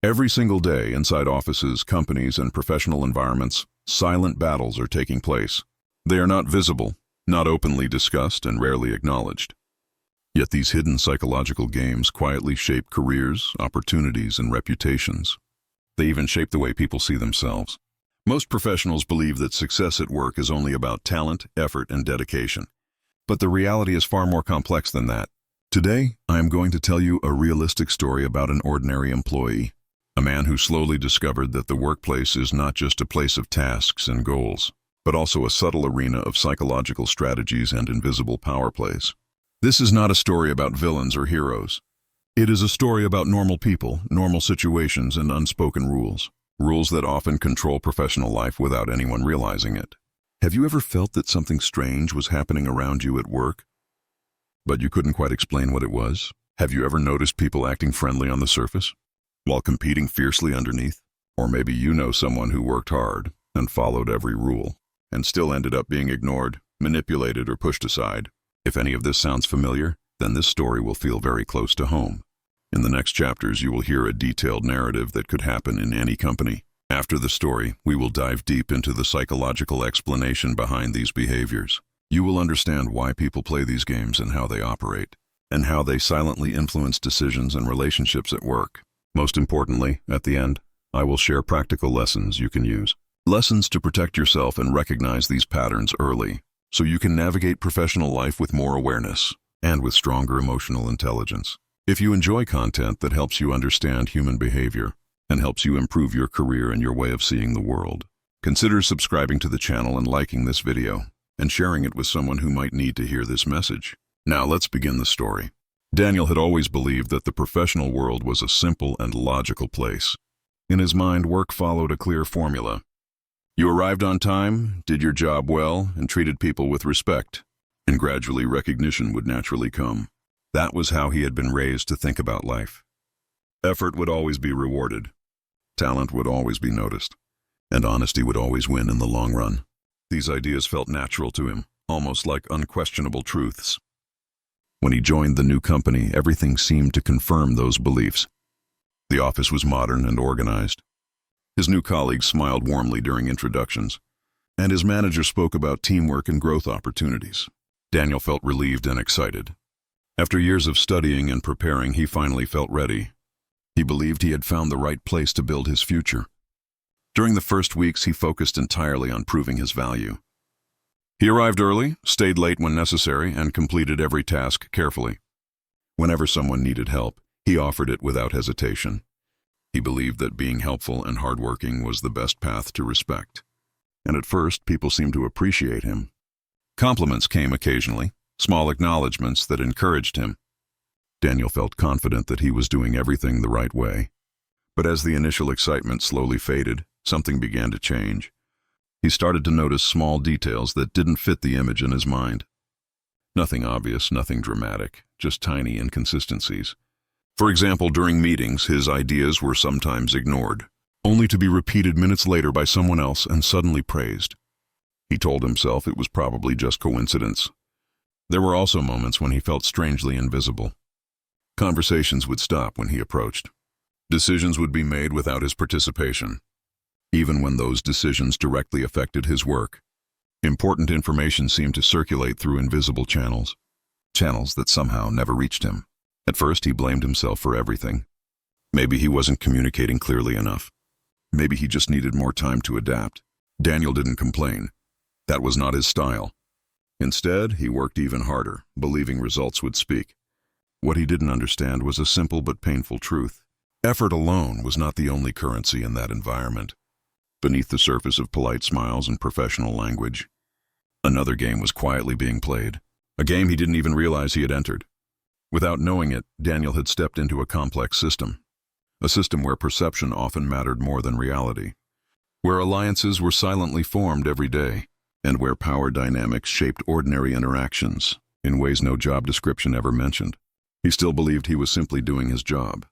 Every single day inside offices, companies, and professional environments, silent battles are taking place. They are not visible, not openly discussed, and rarely acknowledged. Yet these hidden psychological games quietly shape careers, opportunities, and reputations. They even shape the way people see themselves. Most professionals believe that success at work is only about talent, effort, and dedication. But the reality is far more complex than that. Today, I am going to tell you a realistic story about an ordinary employee, a man who slowly discovered that the workplace is not just a place of tasks and goals, but also a subtle arena of psychological strategies and invisible power plays. This is not a story about villains or heroes. It is a story about normal people, normal situations, and unspoken rules. Rules that often control professional life without anyone realizing it. Have you ever felt that something strange was happening around you at work, but you couldn't quite explain what it was? Have you ever noticed people acting friendly on the surface, while competing fiercely underneath? Or maybe you know someone who worked hard and followed every rule, and still ended up being ignored, manipulated, or pushed aside. If any of this sounds familiar, then this story will feel very close to home. In the next chapters, you will hear a detailed narrative that could happen in any company. After the story, we will dive deep into the psychological explanation behind these behaviors. You will understand why people play these games and how they operate, and how they silently influence decisions and relationships at work. Most importantly, at the end, I will share practical lessons you can use. Lessons to protect yourself and recognize these patterns early, so you can navigate professional life with more awareness and with stronger emotional intelligence. If you enjoy content that helps you understand human behavior and helps you improve your career and your way of seeing the world, consider subscribing to the channel and liking this video, and sharing it with someone who might need to hear this message. Now let's begin the story. Daniel had always believed that the professional world was a simple and logical place. In his mind, work followed a clear formula. You arrived on time, did your job well, and treated people with respect, and gradually recognition would naturally come. That was how he had been raised to think about life. Effort would always be rewarded, talent would always be noticed, and honesty would always win in the long run. These ideas felt natural to him, almost like unquestionable truths. When he joined the new company, everything seemed to confirm those beliefs. The office was modern and organized. His new colleagues smiled warmly during introductions, and his manager spoke about teamwork and growth opportunities. Daniel felt relieved and excited. After years of studying and preparing, he finally felt ready. He believed he had found the right place to build his future. During the first weeks, he focused entirely on proving his value. He arrived early, stayed late when necessary, and completed every task carefully. Whenever someone needed help, he offered it without hesitation. He believed that being helpful and hardworking was the best path to respect. And at first, people seemed to appreciate him. Compliments came occasionally, small acknowledgments that encouraged him. Daniel felt confident that he was doing everything the right way. But as the initial excitement slowly faded, something began to change. He started to notice small details that didn't fit the image in his mind. Nothing obvious, nothing dramatic, just tiny inconsistencies. For example, during meetings, his ideas were sometimes ignored, only to be repeated minutes later by someone else and suddenly praised. He told himself it was probably just coincidence. There were also moments when he felt strangely invisible. Conversations would stop when he approached. Decisions would be made without his participation, even when those decisions directly affected his work. Important information seemed to circulate through invisible channels that somehow never reached him. At first, he blamed himself for everything. Maybe he wasn't communicating clearly enough. Maybe he just needed more time to adapt. Daniel didn't complain. That was not his style. Instead, he worked even harder, believing results would speak. What he didn't understand was a simple but painful truth. Effort alone was not the only currency in that environment. Beneath the surface of polite smiles and professional language, another game was quietly being played, a game he didn't even realize he had entered. Without knowing it, Daniel had stepped into a complex system, a system where perception often mattered more than reality, where alliances were silently formed every day, and where power dynamics shaped ordinary interactions in ways no job description ever mentioned. He still believed he was simply doing his job.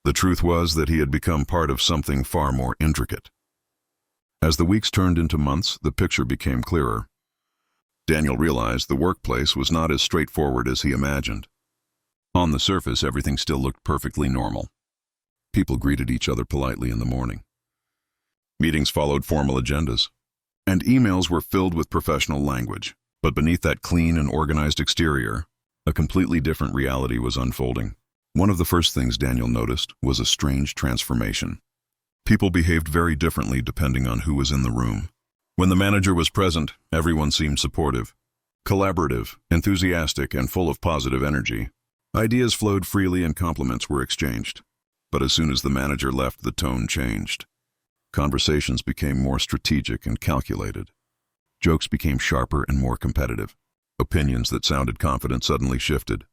The truth was that he had become part of something far more intricate. As the weeks turned into months, the picture became clearer. Daniel realized the workplace was not as straightforward as he imagined. On the surface, everything still looked perfectly normal. People greeted each other politely in the morning. Meetings followed formal agendas, and emails were filled with professional language. But beneath that clean and organized exterior, a completely different reality was unfolding. One of the first things Daniel noticed was a strange transformation. People behaved very differently depending on who was in the room. When the manager was present, everyone seemed supportive, collaborative, enthusiastic, and full of positive energy. Ideas flowed freely and compliments were exchanged. But as soon as the manager left, the tone changed. Conversations became more strategic and calculated. Jokes became sharper and more competitive. Opinions that sounded confident suddenly shifted.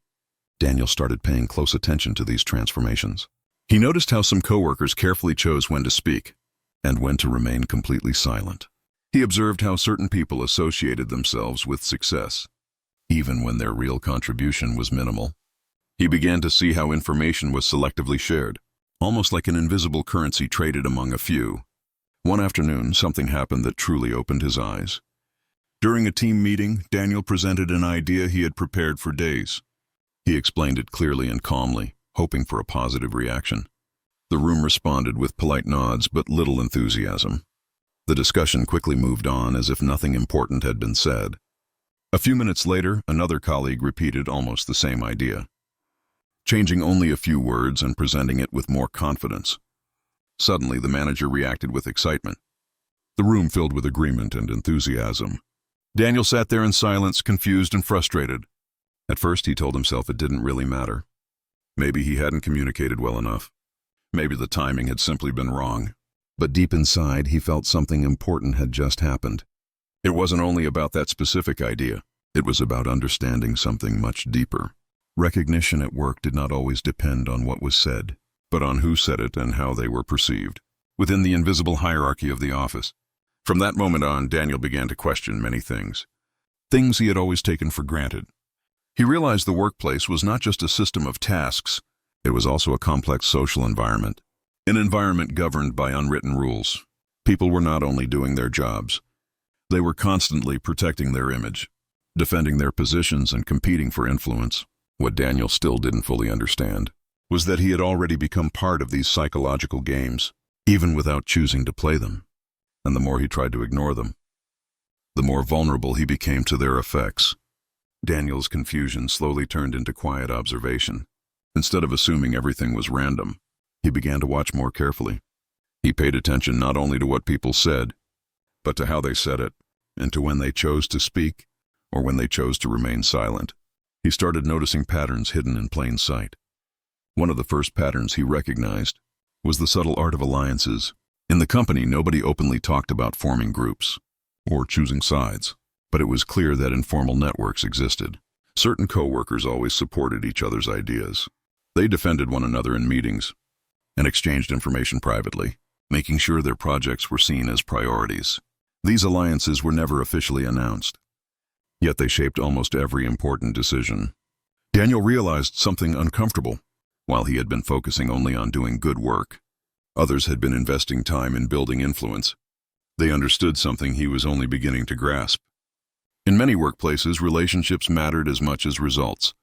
Daniel started paying close attention to these transformations. He noticed how some coworkers carefully chose when to speak and when to remain completely silent. He observed how certain people associated themselves with success, even when their real contribution was minimal. He began to see how information was selectively shared, almost like an invisible currency traded among a few. One afternoon, something happened that truly opened his eyes. During a team meeting, Daniel presented an idea he had prepared for days. He explained it clearly and calmly, hoping for a positive reaction. The room responded with polite nods but little enthusiasm. The discussion quickly moved on as if nothing important had been said. A few minutes later, another colleague repeated almost the same idea, changing only a few words and presenting it with more confidence. Suddenly, the manager reacted with excitement. The room filled with agreement and enthusiasm. Daniel sat there in silence, confused and frustrated. At first, he told himself it didn't really matter. Maybe he hadn't communicated well enough. Maybe the timing had simply been wrong. But deep inside, he felt something important had just happened. It wasn't only about that specific idea. It was about understanding something much deeper. Recognition at work did not always depend on what was said, but on who said it and how they were perceived, within the invisible hierarchy of the office. From that moment on, Daniel began to question many things he had always taken for granted. He realized the workplace was not just a system of tasks, it was also a complex social environment, an environment governed by unwritten rules. People were not only doing their jobs, they were constantly protecting their image, defending their positions and competing for influence. What Daniel still didn't fully understand was that he had already become part of these psychological games, even without choosing to play them. And the more he tried to ignore them, the more vulnerable he became to their effects. Daniel's confusion slowly turned into quiet observation. Instead of assuming everything was random, he began to watch more carefully. He paid attention not only to what people said, but to how they said it, and to when they chose to speak or when they chose to remain silent. He started noticing patterns hidden in plain sight. One of the first patterns he recognized was the subtle art of alliances. In the company, nobody openly talked about forming groups or choosing sides, but it was clear that informal networks existed. Certain co-workers always supported each other's ideas. They defended one another in meetings and exchanged information privately, making sure their projects were seen as priorities. These alliances were never officially announced, yet they shaped almost every important decision. Daniel realized something uncomfortable. While he had been focusing only on doing good work, others had been investing time in building influence. They understood something he was only beginning to grasp. In many workplaces, relationships mattered as much as results.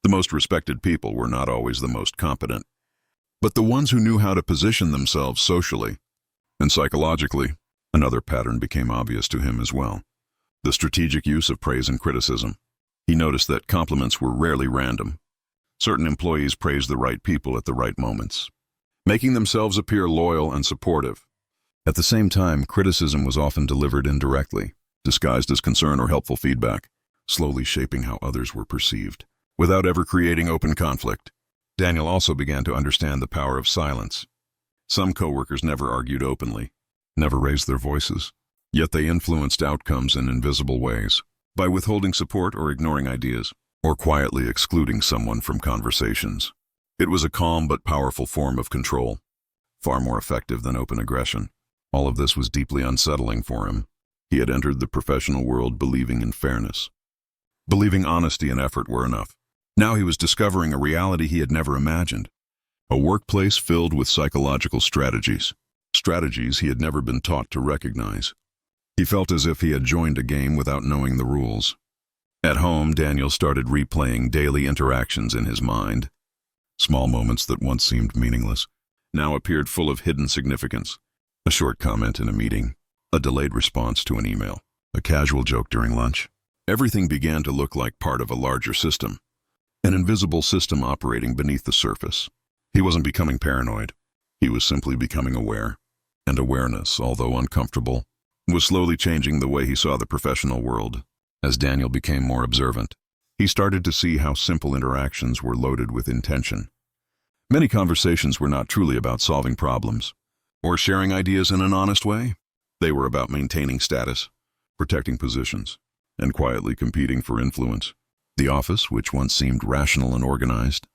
The most respected people were not always the most competent, but the ones who knew how to position themselves socially and psychologically. Another pattern became obvious to him as well: the strategic use of praise and criticism. He noticed that compliments were rarely random. Certain employees praised the right people at the right moments, making themselves appear loyal and supportive. At the same time, criticism was often delivered indirectly, disguised as concern or helpful feedback, slowly shaping how others were perceived, without ever creating open conflict. Daniel also began to understand the power of silence. Some coworkers never argued openly, never raised their voices, yet they influenced outcomes in invisible ways, by withholding support or ignoring ideas, or quietly excluding someone from conversations. It was a calm but powerful form of control, far more effective than open aggression. All of this was deeply unsettling for him. He had entered the professional world believing in fairness, believing honesty and effort were enough. Now he was discovering a reality he had never imagined, a workplace filled with psychological strategies he had never been taught to recognize. He felt as if he had joined a game without knowing the rules. At home, Daniel started replaying daily interactions in his mind, small moments that once seemed meaningless, now appeared full of hidden significance. A short comment in a meeting, a delayed response to an email, a casual joke during lunch. Everything began to look like part of a larger system, an invisible system operating beneath the surface. He wasn't becoming paranoid. He was simply becoming aware. And awareness, although uncomfortable, was slowly changing the way he saw the professional world. As Daniel became more observant, he started to see how simple interactions were loaded with intention. Many conversations were not truly about solving problems or sharing ideas in an honest way. They were about maintaining status, protecting positions, and quietly competing for influence. The office, which once seemed rational and organized,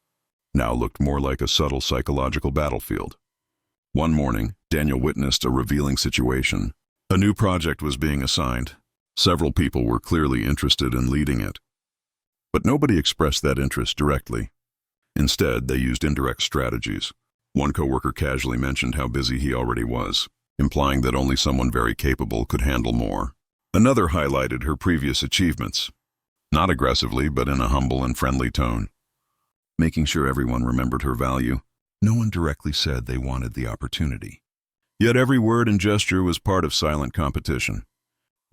now looked more like a subtle psychological battlefield. One morning, Daniel witnessed a revealing situation. A new project was being assigned. Several people were clearly interested in leading it. But nobody expressed that interest directly. Instead, they used indirect strategies. One coworker casually mentioned how busy he already was, implying that only someone very capable could handle more. Another highlighted her previous achievements, not aggressively, but in a humble and friendly tone. Making sure everyone remembered her value, no one directly said they wanted the opportunity. Yet every word and gesture was part of silent competition.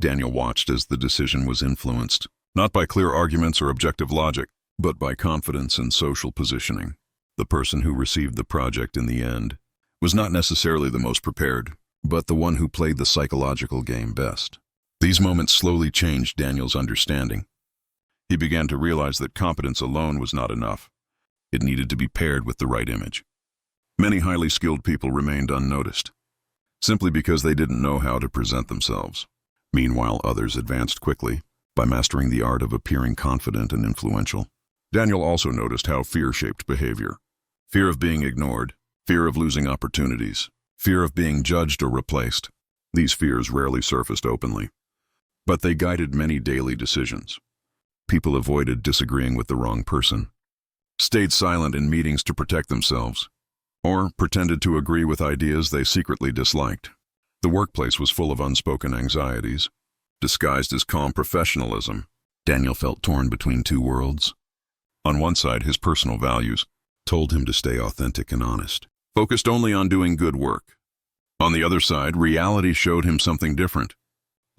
Daniel watched as the decision was influenced, not by clear arguments or objective logic, but by confidence and social positioning. The person who received the project in the end was not necessarily the most prepared, but the one who played the psychological game best. These moments slowly changed Daniel's understanding. He began to realize that competence alone was not enough. It needed to be paired with the right image. Many highly skilled people remained unnoticed, simply because they didn't know how to present themselves. Meanwhile, others advanced quickly by mastering the art of appearing confident and influential. Daniel also noticed how fear shaped behavior. Fear of being ignored, fear of losing opportunities, fear of being judged or replaced. These fears rarely surfaced openly, but they guided many daily decisions. People avoided disagreeing with the wrong person, stayed silent in meetings to protect themselves, or pretended to agree with ideas they secretly disliked. The workplace was full of unspoken anxieties, disguised as calm professionalism. Daniel felt torn between two worlds. On one side, his personal values told him to stay authentic and honest, focused only on doing good work. On the other side, reality showed him something different.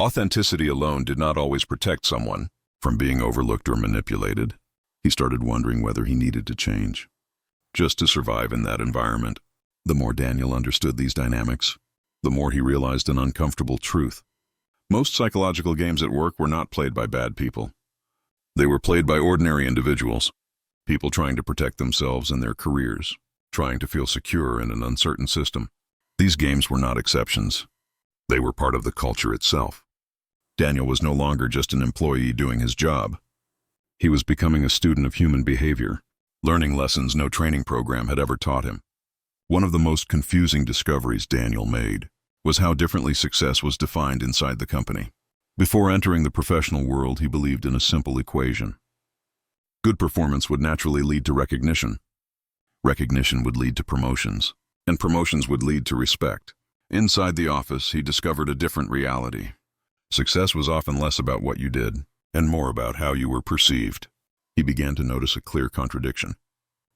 Authenticity alone did not always protect someone from being overlooked or manipulated. He started wondering whether he needed to change, just to survive in that environment. The more Daniel understood these dynamics, the more he realized an uncomfortable truth. Most psychological games at work were not played by bad people. They were played by ordinary individuals, people trying to protect themselves and their careers, trying to feel secure in an uncertain system. These games were not exceptions. They were part of the culture itself. Daniel was no longer just an employee doing his job. He was becoming a student of human behavior, learning lessons no training program had ever taught him. One of the most confusing discoveries Daniel made was how differently success was defined inside the company. Before entering the professional world, he believed in a simple equation. Good performance would naturally lead to recognition. Recognition would lead to promotions, and promotions would lead to respect. Inside the office, he discovered a different reality. Success was often less about what you did, and more about how you were perceived. He began to notice a clear contradiction.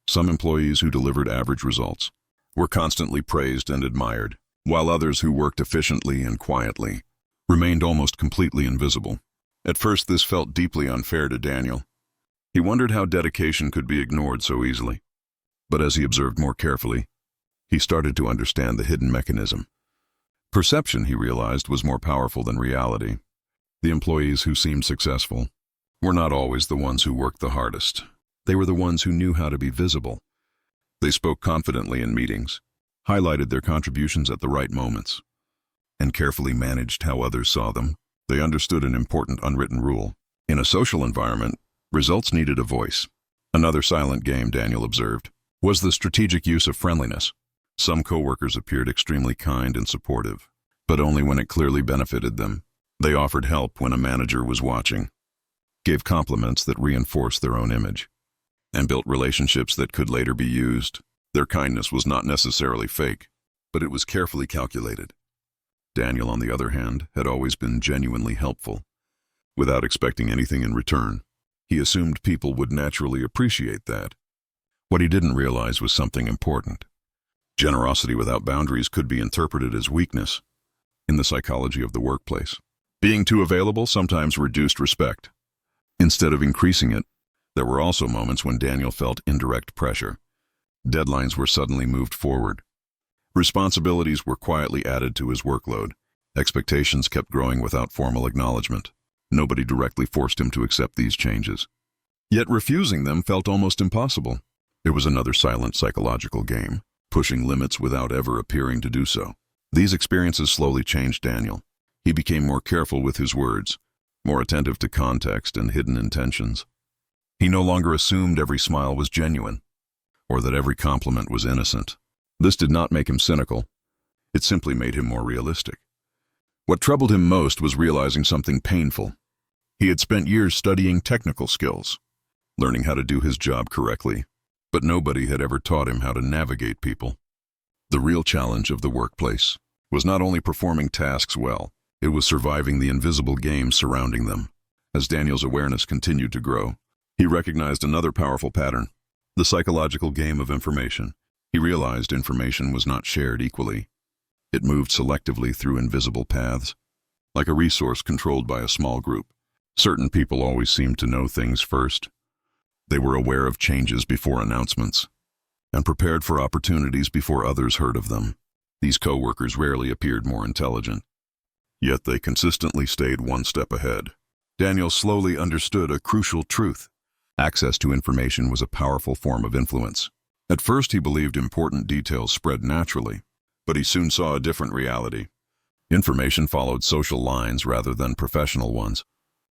Some employees who delivered average results were constantly praised and admired, while others who worked efficiently and quietly remained almost completely invisible. At first, this felt deeply unfair to Daniel. He wondered how dedication could be ignored so easily. But as he observed more carefully, he started to understand the hidden mechanism. Perception, he realized, was more powerful than reality. The employees who seemed successful were not always the ones who worked the hardest. They were the ones who knew how to be visible. They spoke confidently in meetings, highlighted their contributions at the right moments, and carefully managed how others saw them. They understood an important unwritten rule. In a social environment, results needed a voice. Another silent game, Daniel observed, was the strategic use of friendliness. Some coworkers appeared extremely kind and supportive, but only when it clearly benefited them. They offered help when a manager was watching, gave compliments that reinforced their own image, and built relationships that could later be used. Their kindness was not necessarily fake, but it was carefully calculated. Daniel, on the other hand, had always been genuinely helpful, without expecting anything in return. He assumed people would naturally appreciate that. What he didn't realize was something important. Generosity without boundaries could be interpreted as weakness. In the psychology of the workplace, being too available sometimes reduced respect. Instead of increasing it, there were also moments when Daniel felt indirect pressure. Deadlines were suddenly moved forward. Responsibilities were quietly added to his workload. Expectations kept growing without formal acknowledgement. Nobody directly forced him to accept these changes. Yet refusing them felt almost impossible. It was another silent psychological game, pushing limits without ever appearing to do so. These experiences slowly changed Daniel. He became more careful with his words, more attentive to context and hidden intentions. He no longer assumed every smile was genuine, or that every compliment was innocent. This did not make him cynical. It simply made him more realistic. What troubled him most was realizing something painful. He had spent years studying technical skills, learning how to do his job correctly, but nobody had ever taught him how to navigate people. The real challenge of the workplace was not only performing tasks well, it was surviving the invisible game surrounding them. As Daniel's awareness continued to grow, he recognized another powerful pattern, the psychological game of information. He realized information was not shared equally. It moved selectively through invisible paths, like a resource controlled by a small group. Certain people always seemed to know things first. They were aware of changes before announcements, and prepared for opportunities before others heard of them. These co-workers rarely appeared more intelligent, yet they consistently stayed one step ahead. Daniel slowly understood a crucial truth. Access to information was a powerful form of influence. At first he believed important details spread naturally, but he soon saw a different reality. Information followed social lines rather than professional ones.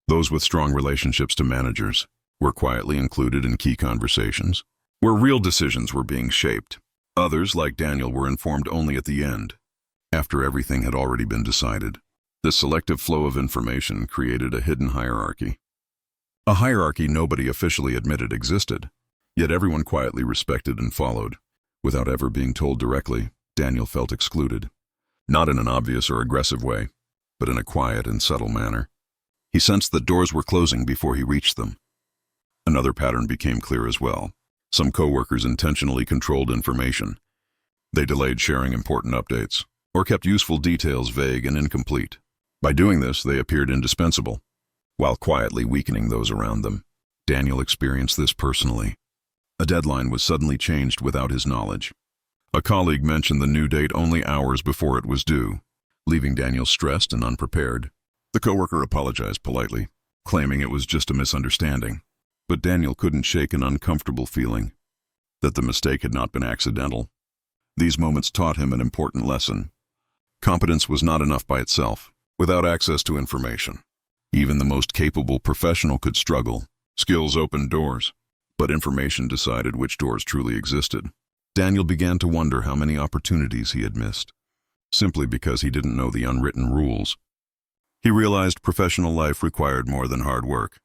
Those with strong relationships to managers were quietly included in key conversations, where real decisions were being shaped. Others, like Daniel, were informed only at the end, after everything had already been decided. This selective flow of information created a hidden hierarchy. A hierarchy nobody officially admitted existed, yet everyone quietly respected and followed. Without ever being told directly, Daniel felt excluded. Not in an obvious or aggressive way, but in a quiet and subtle manner. He sensed that doors were closing before he reached them. Another pattern became clear as well. Some coworkers intentionally controlled information. They delayed sharing important updates, or kept useful details vague and incomplete. By doing this, they appeared indispensable, while quietly weakening those around them. Daniel experienced this personally. A deadline was suddenly changed without his knowledge. A colleague mentioned the new date only hours before it was due, leaving Daniel stressed and unprepared. The coworker apologized politely, claiming it was just a misunderstanding. But Daniel couldn't shake an uncomfortable feeling that the mistake had not been accidental. These moments taught him an important lesson. Competence was not enough by itself. Without access to information, even the most capable professional could struggle. Skills opened doors, but information decided which doors truly existed. Daniel began to wonder how many opportunities he had missed, simply because he didn't know the unwritten rules. He realized professional life required more than hard work.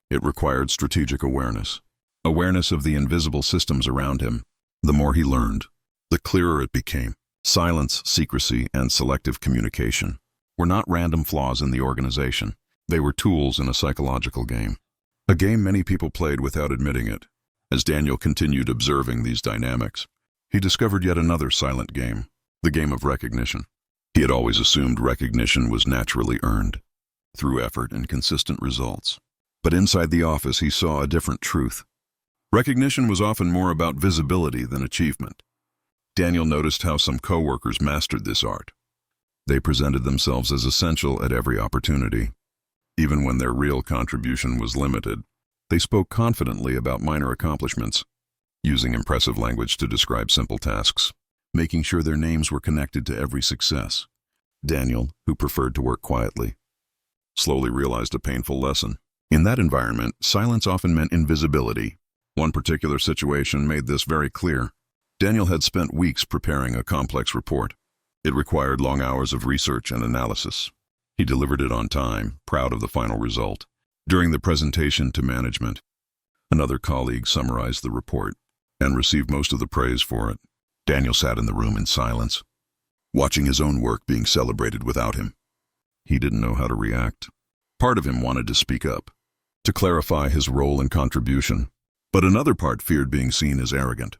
It required strategic awareness of the invisible systems around him. The more he learned, the clearer it became. Silence, secrecy, and selective communication were not random flaws in the organization. They were tools in a psychological game. A game many people played without admitting it. As Daniel continued observing these dynamics, he discovered yet another silent game, the game of recognition. He had always assumed recognition was naturally earned, through effort and consistent results. But inside the office, he saw a different truth. Recognition was often more about visibility than achievement. Daniel noticed how some coworkers mastered this art. They presented themselves as essential at every opportunity. Even when their real contribution was limited, they spoke confidently about minor accomplishments, using impressive language to describe simple tasks, making sure their names were connected to every success. Daniel, who preferred to work quietly, slowly realized a painful lesson. In that environment, silence often meant invisibility. One particular situation made this very clear. Daniel had spent weeks preparing a complex report. It required long hours of research and analysis. He delivered it on time, proud of the final result. During the presentation to management, another colleague summarized the report and received most of the praise for it. Daniel sat in the room in silence, watching his own work being celebrated without him. He didn't know how to react. Part of him wanted to speak up, to clarify his role and contribution, but another part feared being seen as arrogant.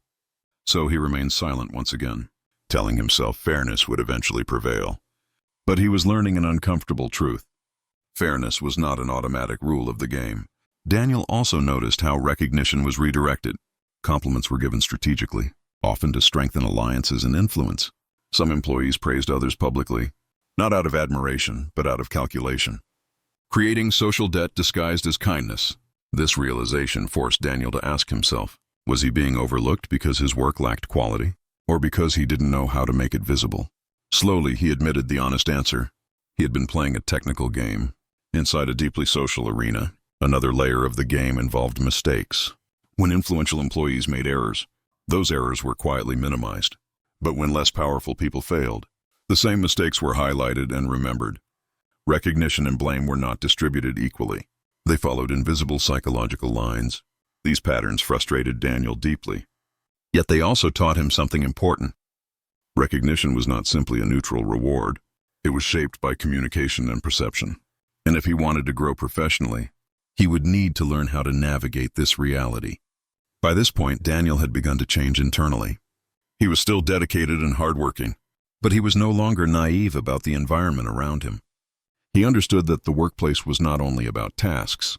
So he remained silent once again. telling himself fairness would eventually prevail. But he was learning an uncomfortable truth. Fairness was not an automatic rule of the game. Daniel also noticed how recognition was redirected. Compliments were given strategically, often to strengthen alliances and influence. Some employees praised others publicly, not out of admiration, but out of calculation. Creating social debt disguised as kindness. This realization forced Daniel to ask himself, was he being overlooked because his work lacked quality, or because he didn't know how to make it visible? Slowly, he admitted the honest answer. He had been playing a technical game. Inside a deeply social arena, another layer of the game involved mistakes. When influential employees made errors, those errors were quietly minimized. But when less powerful people failed, the same mistakes were highlighted and remembered. Recognition and blame were not distributed equally. They followed invisible psychological lines. These patterns frustrated Daniel deeply. Yet they also taught him something important. Recognition was not simply a neutral reward. It was shaped by communication and perception. And if he wanted to grow professionally, he would need to learn how to navigate this reality. By this point, Daniel had begun to change internally. He was still dedicated and hardworking, but he was no longer naive about the environment around him. He understood that the workplace was not only about tasks.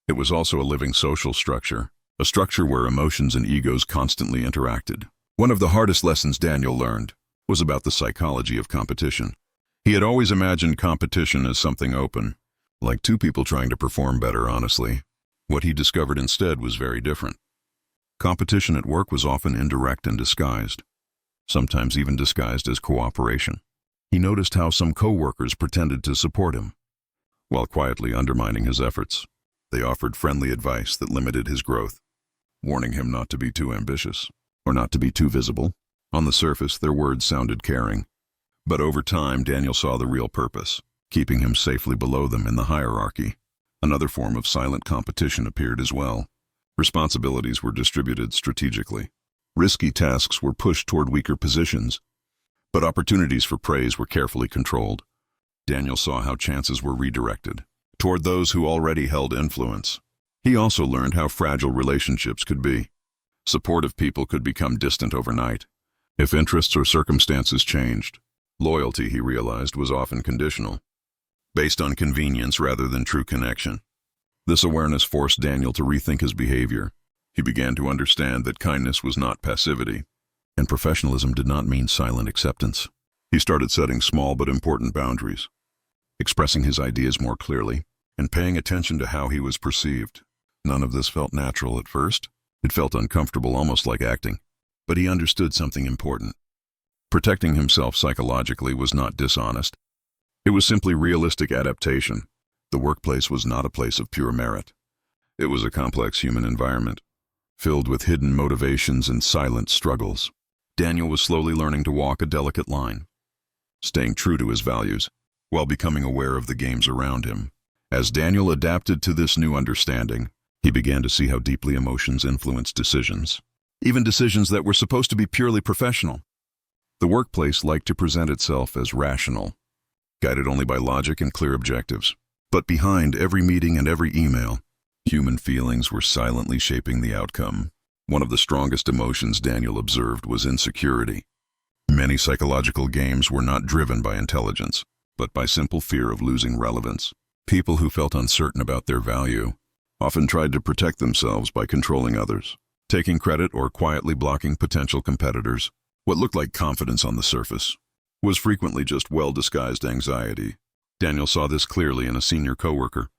It was also a living social structure, a structure where emotions and egos constantly interacted. One of the hardest lessons Daniel learned was about the psychology of competition. He had always imagined competition as something open, like two people trying to perform better honestly. What he discovered instead was very different. Competition at work was often indirect and disguised, sometimes even disguised as cooperation. He noticed how some coworkers pretended to support him, while quietly undermining his efforts. They offered friendly advice that limited his growth, warning him not to be too ambitious, or not to be too visible. On the surface, their words sounded caring. But over time, Daniel saw the real purpose, keeping him safely below them in the hierarchy. Another form of silent competition appeared as well. Responsibilities were distributed strategically. Risky tasks were pushed toward weaker positions, but opportunities for praise were carefully controlled. Daniel saw how chances were redirected toward those who already held influence. He also learned how fragile relationships could be. Supportive people could become distant overnight if interests or circumstances changed. Loyalty, he realized, was often conditional, based on convenience rather than true connection. This awareness forced Daniel to rethink his behavior. He began to understand that kindness was not passivity, and professionalism did not mean silent acceptance. He started setting small but important boundaries, expressing his ideas more clearly, and paying attention to how he was perceived. None of this felt natural at first. It felt uncomfortable, almost like acting. But he understood something important. Protecting himself psychologically was not dishonest. It was simply realistic adaptation. The workplace was not a place of pure merit. It was a complex human environment, filled with hidden motivations and silent struggles. Daniel was slowly learning to walk a delicate line, staying true to his values, while becoming aware of the games around him. As Daniel adapted to this new understanding, he began to see how deeply emotions influenced decisions, even decisions that were supposed to be purely professional. The workplace liked to present itself as rational, guided only by logic and clear objectives. But behind every meeting and every email, human feelings were silently shaping the outcome. One of the strongest emotions Daniel observed was insecurity. Many psychological games were not driven by intelligence, but by simple fear of losing relevance. People who felt uncertain about their value often tried to protect themselves by controlling others, taking credit or quietly blocking potential competitors. What looked like confidence on the surface was frequently just well-disguised anxiety. Daniel saw this clearly in a senior coworker,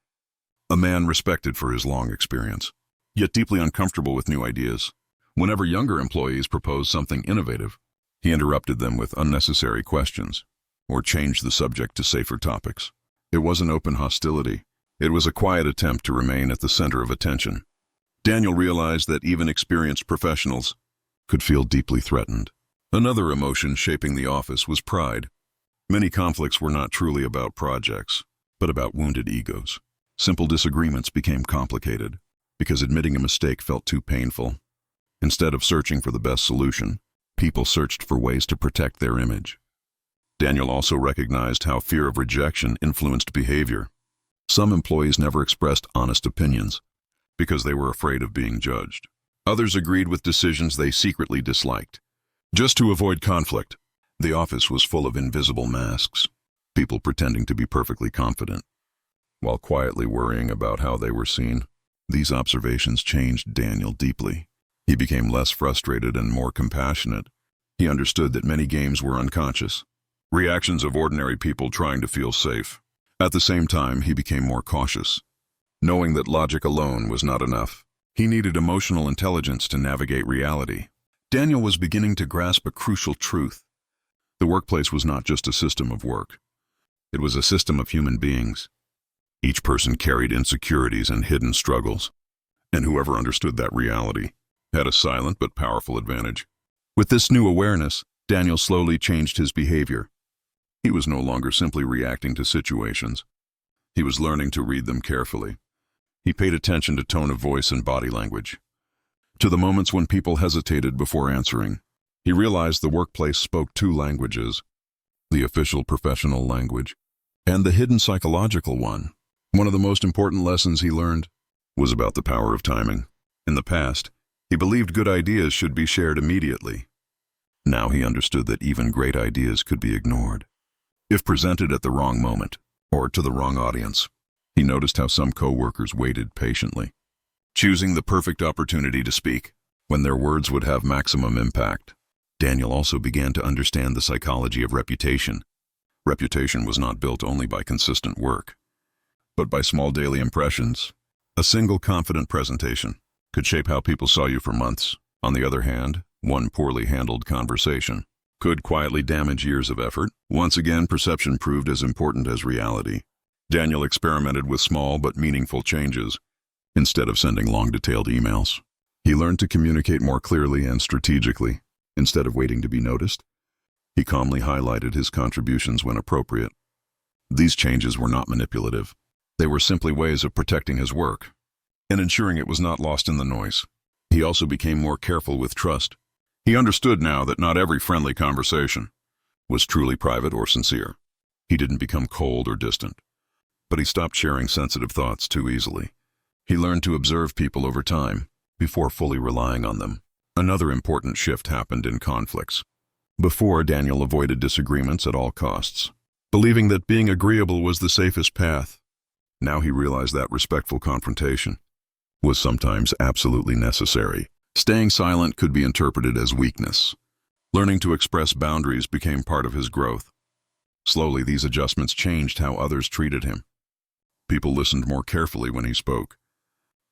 a man respected for his long experience, yet deeply uncomfortable with new ideas. Whenever younger employees proposed something innovative, he interrupted them with unnecessary questions or changed the subject to safer topics. It wasn't open hostility. It was a quiet attempt to remain at the center of attention. Daniel realized that even experienced professionals could feel deeply threatened. Another emotion shaping the office was pride. Many conflicts were not truly about projects, but about wounded egos. Simple disagreements became complicated because admitting a mistake felt too painful. Instead of searching for the best solution, people searched for ways to protect their image. Daniel also recognized how fear of rejection influenced behavior. Some employees never expressed honest opinions because they were afraid of being judged. Others agreed with decisions they secretly disliked, just to avoid conflict. The office was full of invisible masks, people pretending to be perfectly confident, while quietly worrying about how they were seen. These observations changed Daniel deeply. He became less frustrated and more compassionate. He understood that many games were unconscious, reactions of ordinary people trying to feel safe. At the same time, he became more cautious, knowing that logic alone was not enough. He needed emotional intelligence to navigate reality. Daniel was beginning to grasp a crucial truth. The workplace was not just a system of work. It was a system of human beings. Each person carried insecurities and hidden struggles, and whoever understood that reality had a silent but powerful advantage. With this new awareness, Daniel slowly changed his behavior. He was no longer simply reacting to situations. He was learning to read them carefully. He paid attention to tone of voice and body language, to the moments when people hesitated before answering. He realized the workplace spoke two languages, the official professional language and the hidden psychological one. One of the most important lessons he learned was about the power of timing. In the past, he believed good ideas should be shared immediately. Now he understood that even great ideas could be ignored if presented at the wrong moment or to the wrong audience. He noticed how some co-workers waited patiently, choosing the perfect opportunity to speak when their words would have maximum impact. Daniel also began to understand the psychology of reputation. Reputation was not built only by consistent work, but by small daily impressions. A single confident presentation could shape how people saw you for months. On the other hand, one poorly handled conversation could quietly damage years of effort. Once again, perception proved as important as reality. Daniel experimented with small but meaningful changes. Instead of sending long, detailed emails, he learned to communicate more clearly and strategically. Instead of waiting to be noticed, he calmly highlighted his contributions when appropriate. These changes were not manipulative. They were simply ways of protecting his work and ensuring it was not lost in the noise. He also became more careful with trust. He understood now that not every friendly conversation was truly private or sincere. He didn't become cold or distant, but he stopped sharing sensitive thoughts too easily. He learned to observe people over time before fully relying on them. Another important shift happened in conflicts. Before, Daniel avoided disagreements at all costs, believing that being agreeable was the safest path. Now he realized that respectful confrontation was sometimes absolutely necessary. Staying silent could be interpreted as weakness. Learning to express boundaries became part of his growth. Slowly, these adjustments changed how others treated him. People listened more carefully when he spoke.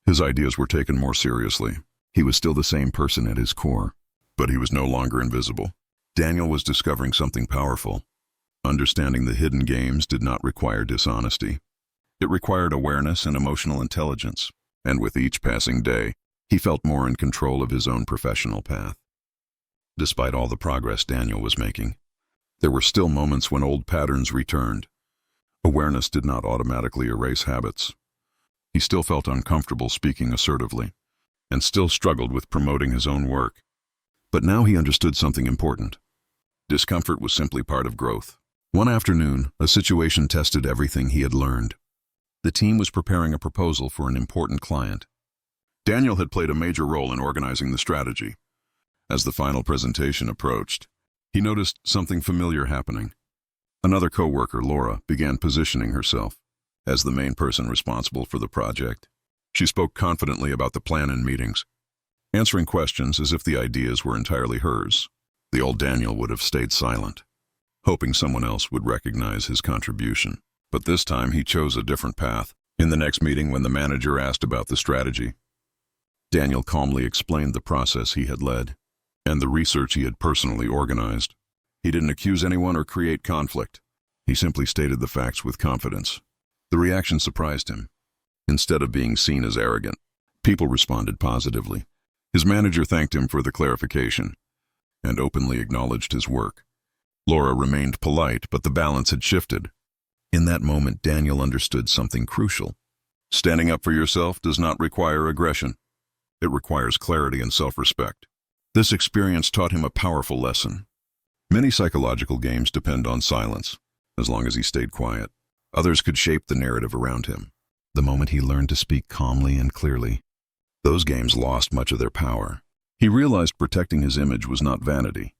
His ideas were taken more seriously. He was still the same person at his core, but he was no longer invisible. Daniel was discovering something powerful. Understanding the hidden games did not require dishonesty. It required awareness and emotional intelligence, and with each passing day, he felt more in control of his own professional path. Despite all the progress Daniel was making, there were still moments when old patterns returned. Awareness did not automatically erase habits. He still felt uncomfortable speaking assertively, and still struggled with promoting his own work. But now he understood something important. Discomfort was simply part of growth. One afternoon, a situation tested everything he had learned. The team was preparing a proposal for an important client. Daniel had played a major role in organizing the strategy. As the final presentation approached, he noticed something familiar happening. Another co-worker, Laura, began positioning herself as the main person responsible for the project. She spoke confidently about the plan in meetings, answering questions as if the ideas were entirely hers. The old Daniel would have stayed silent, hoping someone else would recognize his contribution. But this time he chose a different path. In the next meeting, when the manager asked about the strategy, Daniel calmly explained the process he had led and the research he had personally organized. He didn't accuse anyone or create conflict. He simply stated the facts with confidence. The reaction surprised him. Instead of being seen as arrogant, people responded positively. His manager thanked him for the clarification and openly acknowledged his work. Laura remained polite, but the balance had shifted. In that moment, Daniel understood something crucial. Standing up for yourself does not require aggression. It requires clarity and self-respect. This experience taught him a powerful lesson. Many psychological games depend on silence. As long as he stayed quiet, others could shape the narrative around him. The moment he learned to speak calmly and clearly, those games lost much of their power. He realized protecting his image was not vanity.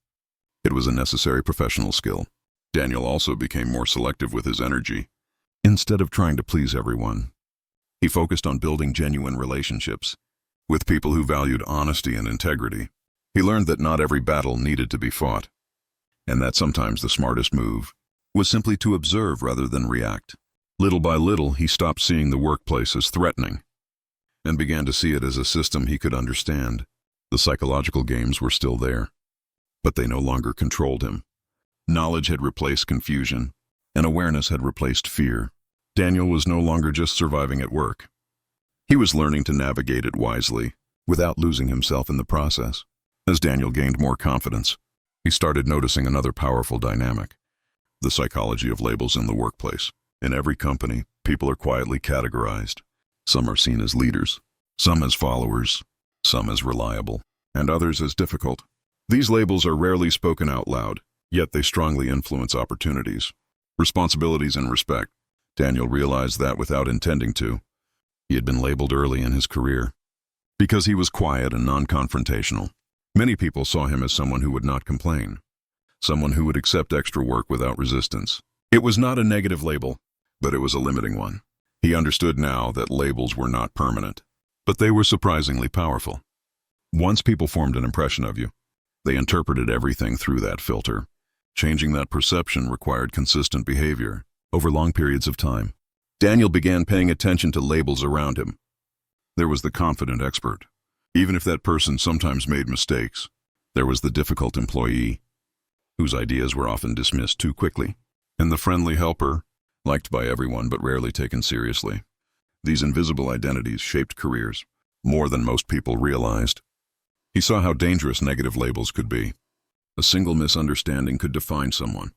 It was a necessary professional skill. Daniel also became more selective with his energy. Instead of trying to please everyone, he focused on building genuine relationships with people who valued honesty and integrity. He learned that not every battle needed to be fought, and that sometimes the smartest move was simply to observe rather than react. Little by little, he stopped seeing the workplace as threatening and began to see it as a system he could understand. The psychological games were still there, but they no longer controlled him. Knowledge had replaced confusion, and awareness had replaced fear. Daniel was no longer just surviving at work. He was learning to navigate it wisely, without losing himself in the process. As Daniel gained more confidence, he started noticing another powerful dynamic: the psychology of labels in the workplace. In every company, people are quietly categorized. Some are seen as leaders, some as followers, some as reliable, and others as difficult. These labels are rarely spoken out loud, yet they strongly influence opportunities, responsibilities, and respect. Daniel realized that without intending to. He had been labeled early in his career. Because he was quiet and non-confrontational, many people saw him as someone who would not complain, someone who would accept extra work without resistance. It was not a negative label, but it was a limiting one. He understood now that labels were not permanent, but they were surprisingly powerful. Once people formed an impression of you, they interpreted everything through that filter. Changing that perception required consistent behavior over long periods of time. Daniel began paying attention to labels around him. There was the confident expert, even if that person sometimes made mistakes. There was the difficult employee, whose ideas were often dismissed too quickly, and the friendly helper, liked by everyone but rarely taken seriously. These invisible identities shaped careers more than most people realized. He saw how dangerous negative labels could be. A single misunderstanding could define someone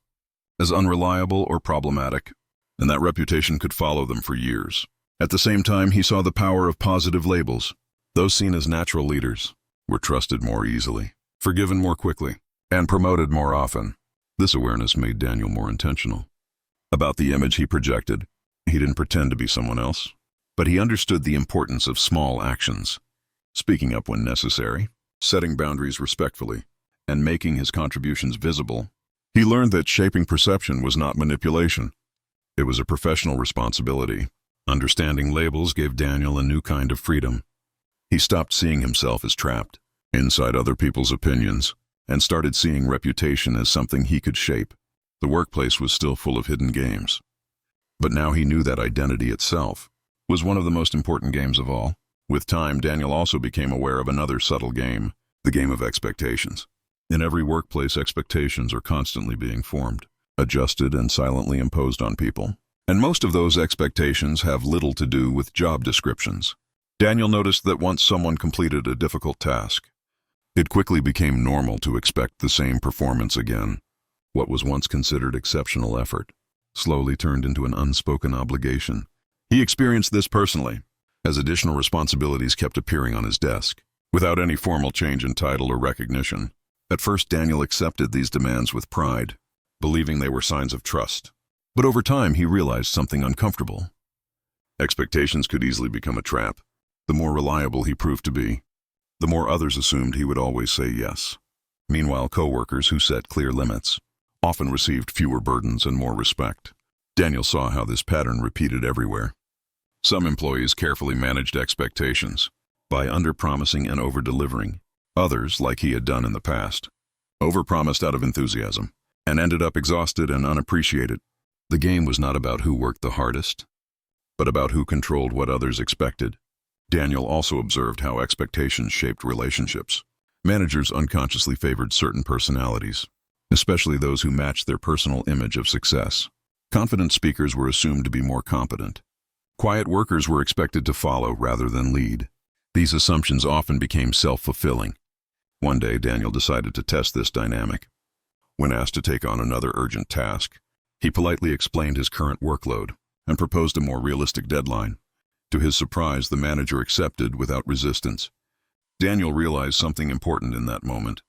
as unreliable or problematic, and that reputation could follow them for years. At the same time, he saw the power of positive labels. Those seen as natural leaders were trusted more easily, forgiven more quickly, and promoted more often. This awareness made Daniel more intentional about the image he projected. He didn't pretend to be someone else, but he understood the importance of small actions: speaking up when necessary, setting boundaries respectfully, and making his contributions visible. He learned that shaping perception was not manipulation. It was a professional responsibility. Understanding labels gave Daniel a new kind of freedom. He stopped seeing himself as trapped inside other people's opinions and started seeing reputation as something he could shape. The workplace was still full of hidden games, but now he knew that identity itself was one of the most important games of all. With time, Daniel also became aware of another subtle game: the game of expectations. In every workplace, expectations are constantly being formed, adjusted, and silently imposed on people. And most of those expectations have little to do with job descriptions. Daniel noticed that once someone completed a difficult task, it quickly became normal to expect the same performance again. What was once considered exceptional effort slowly turned into an unspoken obligation. He experienced this personally, as additional responsibilities kept appearing on his desk, without any formal change in title or recognition. At first, Daniel accepted these demands with pride, believing they were signs of trust. But over time, he realized something uncomfortable. Expectations could easily become a trap. The more reliable he proved to be, the more others assumed he would always say yes. Meanwhile, coworkers who set clear limits often received fewer burdens and more respect. Daniel saw how this pattern repeated everywhere. Some employees carefully managed expectations by under-promising and over-delivering. Others, like he had done in the past, over-promised out of enthusiasm and ended up exhausted and unappreciated. The game was not about who worked the hardest, but about who controlled what others expected. Daniel also observed how expectations shaped relationships. Managers unconsciously favored certain personalities, especially those who matched their personal image of success. Confident speakers were assumed to be more competent. Quiet workers were expected to follow rather than lead. These assumptions often became self-fulfilling. One day, Daniel decided to test this dynamic. When asked to take on another urgent task, he politely explained his current workload and proposed a more realistic deadline. To his surprise, the manager accepted without resistance. Daniel realized something important in that moment.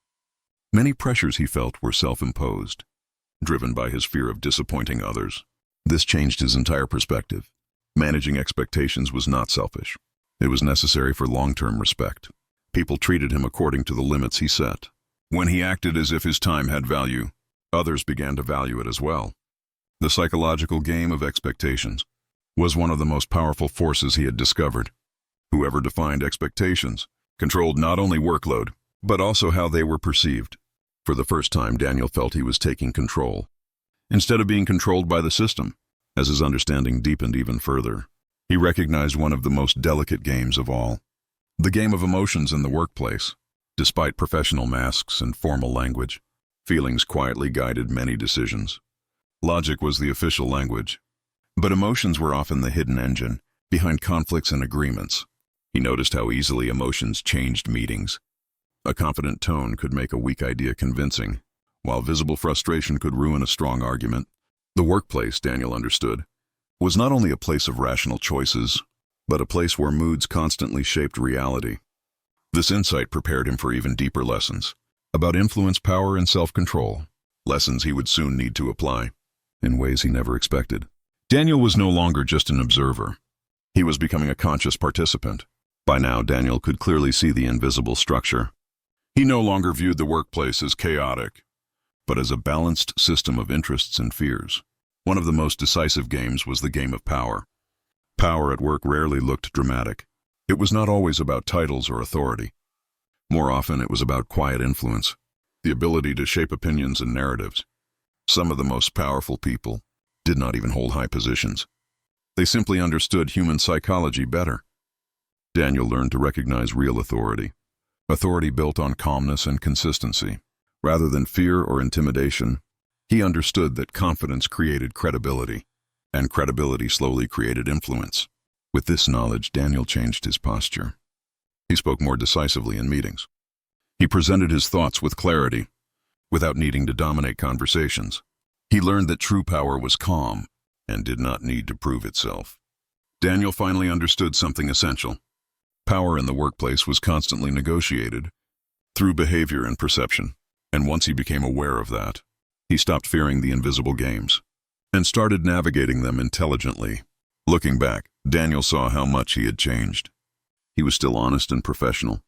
Many pressures he felt were self-imposed, driven by his fear of disappointing others. This changed his entire perspective. Managing expectations was not selfish. It was necessary for long-term respect. People treated him according to the limits he set. When he acted as if his time had value, others began to value it as well. The psychological game of expectations was one of the most powerful forces he had discovered. Whoever defined expectations controlled not only workload, but also how they were perceived. For the first time, Daniel felt he was taking control, instead of being controlled by the system. As his understanding deepened even further, he recognized one of the most delicate games of all, the game of emotions in the workplace. Despite professional masks and formal language, feelings quietly guided many decisions. Logic was the official language, but emotions were often the hidden engine behind conflicts and agreements. He noticed how easily emotions changed meetings. A confident tone could make a weak idea convincing, while visible frustration could ruin a strong argument. The workplace, Daniel understood, was not only a place of rational choices, but a place where moods constantly shaped reality. This insight prepared him for even deeper lessons about influence, power, and self-control, lessons he would soon need to apply in ways he never expected. Daniel was no longer just an observer. He was becoming a conscious participant. By now, Daniel could clearly see the invisible structure. He no longer viewed the workplace as chaotic, but as a balanced system of interests and fears. One of the most decisive games was the game of power. Power at work rarely looked dramatic. It was not always about titles or authority. More often, it was about quiet influence, the ability to shape opinions and narratives. Some of the most powerful people did not even hold high positions. They simply understood human psychology better. Daniel learned to recognize real authority, authority built on calmness and consistency. Rather than fear or intimidation, he understood that confidence created credibility, and credibility slowly created influence. With this knowledge, Daniel changed his posture. He spoke more decisively in meetings. He presented his thoughts with clarity, without needing to dominate conversations. He learned that true power was calm and did not need to prove itself. Daniel finally understood something essential. Power in the workplace was constantly negotiated through behavior and perception, and once he became aware of that, he stopped fearing the invisible games and started navigating them intelligently. Looking back, Daniel saw how much he had changed. He was still honest and professional,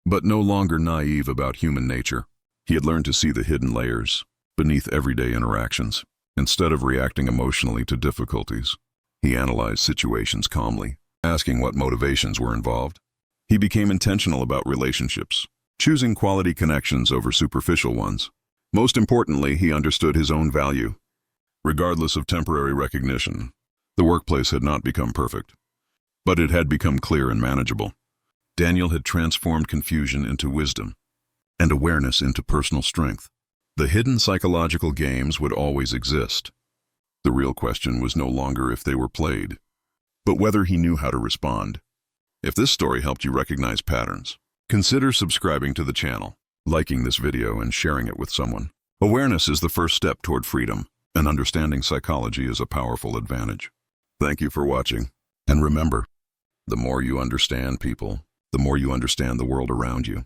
but no longer naive about human nature. He had learned to see the hidden layers beneath everyday interactions. Instead of reacting emotionally to difficulties, he analyzed situations calmly, asking what motivations were involved. He became intentional about relationships, choosing quality connections over superficial ones. Most importantly, he understood his own value. Regardless of temporary recognition, the workplace had not become perfect, but it had become clear and manageable. Daniel had transformed confusion into wisdom, and awareness into personal strength. The hidden psychological games would always exist. The real question was no longer if they were played, but whether he knew how to respond. If this story helped you recognize patterns, consider subscribing to the channel, liking this video, and sharing it with someone. Awareness is the first step toward freedom, and understanding psychology is a powerful advantage. Thank you for watching, and remember, the more you understand people, the more you understand the world around you.